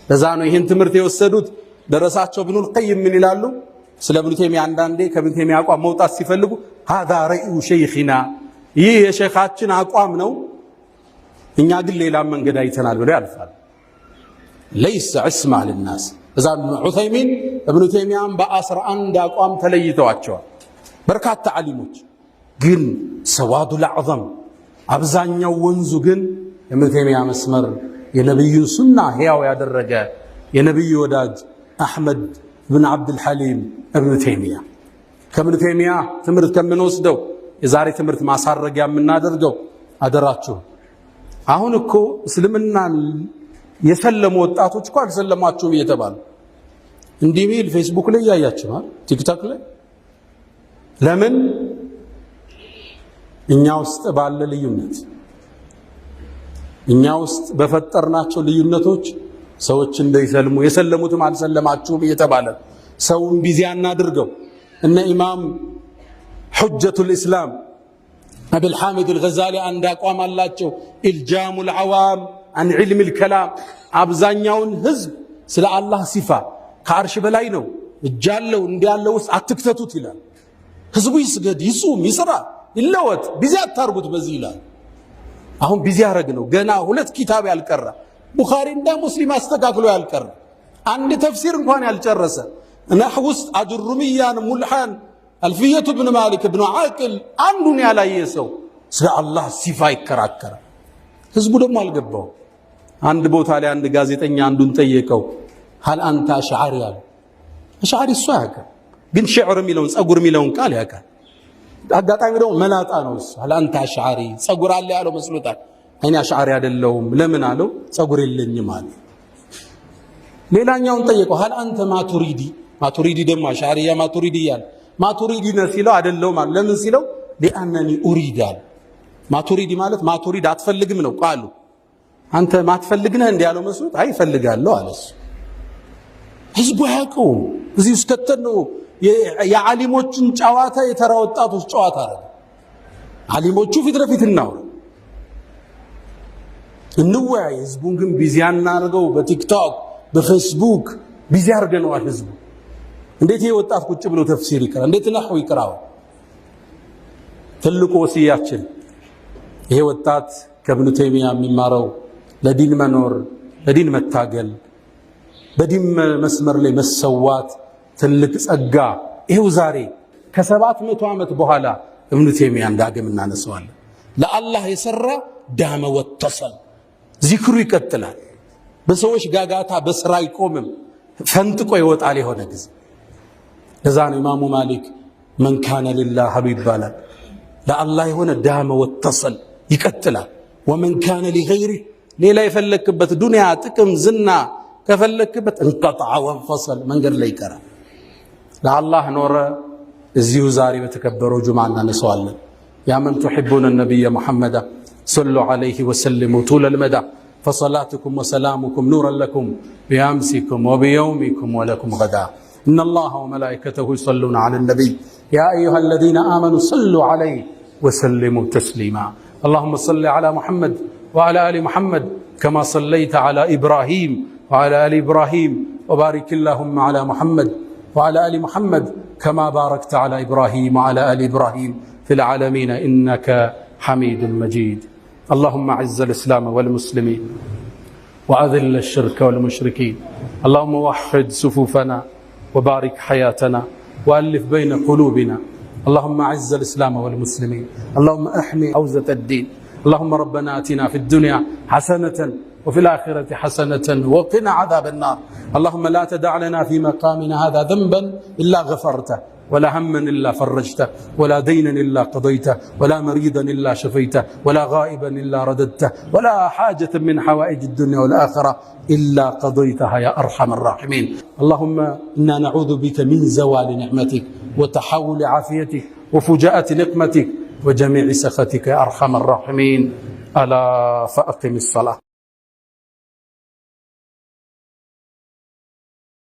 ለዛ ነው ይሄን ትምህርት የወሰዱት ደረሳቸው ኢብኑል ቀይም ምን ይላሉ ስለ ኢብኑ ተይሚያ አንዳንዴ ከኢብኑ ተይሚያ አቋም መውጣት ሲፈልጉ هذا رأي شيخنا ይህ የሼኻችን አቋም ነው እኛ ግን ሌላ መንገድ አይተናል ብለው ያልፋል ليس عصمة للناس እዛ ዑሰይሚን ኢብኑ ተይሚያን በ11 አቋም ተለይተዋቸዋል በርካታ ዓሊሞች ግን ሰዋዱል አዕዘም አብዛኛው ወንዙ ግን ኢብኑ ተይሚያ መስመር የነብዩን ሱና ህያው ያደረገ የነብዩ ወዳጅ አህመድ ኢብኑ አብዱል ሐሊም ኢብኑ ተይሚያ ከኢብኑ ተይሚያ ትምህርት ከምንወስደው የዛሬ ትምህርት ማሳረጊያ የምናደርገው አደራችሁ አሁን እኮ እስልምናን የሰለሙ ወጣቶች እኮ አልሰለማችሁም እየተባሉ እንዲህ ሚል ፌስቡክ ላይ ያያችኋል፣ ቲክቶክ ላይ። ለምን? እኛ ውስጥ ባለ ልዩነት፣ እኛ ውስጥ በፈጠርናቸው ልዩነቶች ሰዎች እንዳይሰልሙ የሰለሙትም አልሰለማችሁም እየተባለ ሰውን ቢዚ አናድርገው። እነ ኢማም ሑጀቱል ኢስላም አብል ሐሚድ አልገዛሊ አንድ አቋም አላቸው። ኢልጃሙል ዐዋም አን ዒልሚል ከላም፣ አብዛኛውን ህዝብ ስለ አላህ ሲፋ ከአርሽ በላይ ነው እጃለው እንዲያለው ውስጥ አትክተቱት ይላል። ህዝቡ ይስገድ፣ ይጹም፣ ይስራ፣ ይለወጥ፣ ቢዚ አታርጉት በዚህ ይላል። አሁን ቢዚ ያረግ ነው። ገና 2 ኪታብ ያልቀራ ቡኻሪ እንደ ሙስሊም አስተካክሎ ያልቀራ አንድ ተፍሲር እንኳን ያልጨረሰ ነህው ውስጥ አጅሩሚያን ሙልሃን አልፊየቱ ኢብኑ ማሊክ ኢብኑ ዓቅል አንዱን ያላየ ሰው ስለ አላህ ሲፋ ይከራከራል። ህዝቡ ደግሞ አልገባው። አንድ ቦታ ላይ አንድ ጋዜጠኛ አንዱን ጠየቀው፣ ሀል አንተ አሽዓሪ አለ። አሽዓሪ እሱ ያውቃል፣ ግን ሽዕር የሚለውን ጸጉር የሚለውን ቃል ያውቃል። አጋጣሚ ደግሞ መላጣ ነው እሱ። ሀል አንተ አሽዓሪ ጸጉር አለ ያለው መስሎታል። እኔ አሽዓሪ አይደለሁም። ለምን አለው? ጸጉር የለኝም አለ። ሌላኛውን ጠየቀው፣ ሀል አንተ ማቱሪዲ። ማቱሪዲ ደግሞ አሽዓሪያ ማቱሪዲ ያለ ማቱሪዲ ነው ሲለው አይደለሁም አለ። ለምን ሲለው ሊአነኒ ኡሪድ አለ። ማቱሪዲ ማለት ማቱሪድ አትፈልግም ነው ቃሉ። አንተ ማትፈልግ ነህ እንዴ ያለው መስሎት አይ እፈልጋለሁ አለ እሱ። ህዝቡ ያውቀውም። እዚህ ውስጥ ከተነው የዓሊሞችን ጨዋታ የተራ ወጣቶች ጨዋታ አረገ። ዓሊሞቹ ፊት ለፊት እናውራ እንወያይ። ህዝቡን ግን ቢዚ አናርገው። በቲክቶክ በፌስቡክ ቢዚ አርገነዋል ህዝቡ። እንዴት ይሄ ወጣት ቁጭ ብሎ ተፍሲር ይቀራ? እንዴት ነህው ይቀራው? ትልቁ ወሲያችን ይሄ ወጣት ከኢብኑ ተይሚያ የሚማረው ለዲን መኖር፣ ለዲን መታገል፣ በዲን መስመር ላይ መሰዋት ትልቅ ጸጋ። ይሄው ዛሬ ከ700 ዓመት በኋላ ኢብኑ ተይሚያን ዳግም እናነሳዋለን። ለአላህ የሰራ ዳመ ወተሰል፣ ዚክሩ ይቀጥላል። በሰዎች ጋጋታ በስራ አይቆምም፣ ፈንጥቆ ይወጣል የሆነ ጊዜ። ለዛ ነው ኢማሙ ማሊክ መን ካነ ሊላህ ይባላል። ለአላህ የሆነ ዳመ ወተሰል ይቀጥላል። ወመን ካነ ሊገይሪህ፣ ሌላ የፈለክበት ዱንያ ጥቅም ዝና ከፈለክበት እንቀጣዐ ወንፈሰል፣ መንገድ ላይ ይቀራል። ለአላህ ኖረ። እዚሁ ዛሬ በተከበረው ጁምዓ እናነሳዋለን። ያ መን ቱሒቡነ ነቢየ ሙሐመዳ ሰሉ ዐለይሂ ወሰሊሙ ጡለል መዳ ፈሰላቱኩም ወሰላሙኩም ኑረን ለኩም ቢአምሲኩም ወቢየውሚኩም ወለኩም ገዳ ኢነ አላህ ወመላኢከተሁ ይሰሉነ ዐለ ነቢይ ያ አዩሃ አለዚነ አመኑ ሰሉ ዐለይሂ ወሰሊሙ ተስሊማ اللهم صل على محمد وعلى آل محمد كما صليت على إبراهيم وعلى آل إبراهيم وبارك اللهم على محمد وعلى آل محمد كما باركت على إبراهيم وعلى آل إبراهيم في العالمين إنك حميد مجيد اللهم أعز الإسلام والمسلمين وأذل الشرك والمشركين اللهم وحد صفوفنا وبارك حياتنا وألف بين قلوبنا اللهم أعز الإسلام والمسلمين اللهم احمي حوزة الدين اللهم ربنا آتنا في الدنيا حسنة وفي الآخرة حسنة وقنا عذاب النار اللهم لا تدع لنا في مقامنا هذا ذنبا إلا غفرته ولا هما إلا فرجته ولا دينا إلا قضيته ولا مريضا إلا شفيته ولا غائبا إلا رددته ولا حاجة من حوائج الدنيا والآخرة إلا قضيتها يا أرحم الراحمين اللهم إنا نعوذ بك من زوال نعمتك وتحول عافيتك وفجاءة نقمتك وجميع سخطك يا أرحم الراحمين ألا فأقم الصلاة.